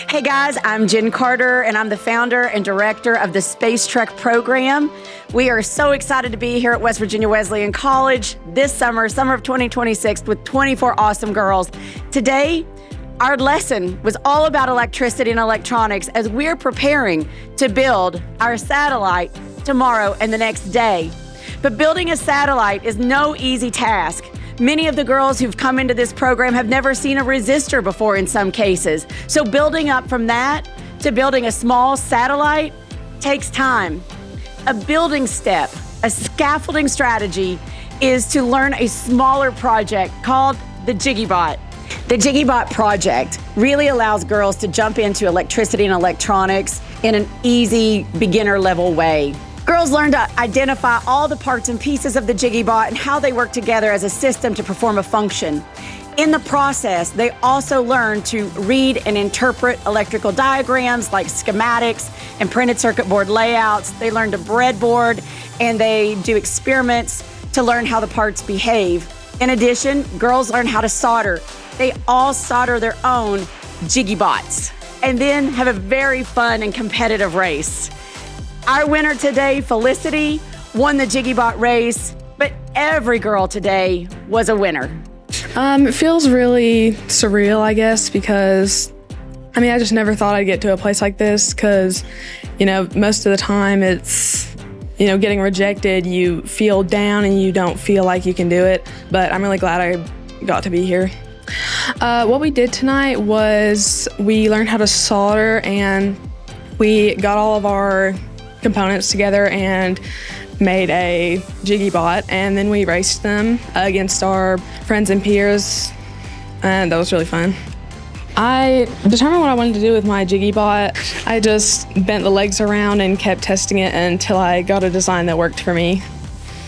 Hey guys, I'm Jen Carter and I'm the founder and director of the SpaceTrek program. We are so excited to be here at West Virginia Wesleyan College this summer of 2026 with 24 awesome girls. Today, our lesson was all about electricity and electronics as we're preparing to build our satellite tomorrow and the next day. But building a satellite is no easy task. Many of the girls who've come into this program have never seen a resistor before in some cases. So building up from that to building a small satellite takes time. A building step, a scaffolding strategy is to learn a smaller project called the JiggyBot. The JiggyBot project really allows girls to jump into electricity and electronics in an easy beginner level way. Girls learn to identify all the parts and pieces of the JiggyBot and how they work together as a system to perform a function. In the process, they also learn to read and interpret electrical diagrams like schematics and printed circuit board layouts. They learn to breadboard and they do experiments to learn how the parts behave. In addition, girls learn how to solder. They all solder their own JiggyBots and then have a very fun and competitive race. Our winner today, Felicity, won the JiggyBot race, but every girl today was a winner. It feels really surreal, I guess, because, I just never thought I'd get to a place like this because, most of the time it's, getting rejected, you feel down and you don't feel like you can do it, but I'm really glad I got to be here. What we did tonight was we learned how to solder and we got all of our components together and made a JiggyBot, and then we raced them against our friends and peers, and that was really fun. I determined what I wanted to do with my JiggyBot. I just bent the legs around and kept testing it until I got a design that worked for me.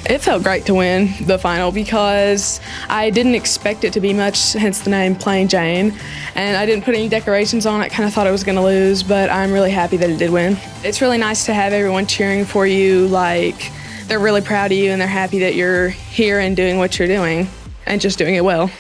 It felt great to win the final because I didn't expect it to be much, hence the name Plain Jane, and I didn't put any decorations on it, kind of thought I was going to lose, but I'm really happy that it did win. It's really nice to have everyone cheering for you, like they're really proud of you and they're happy that you're here and doing what you're doing and just doing it well.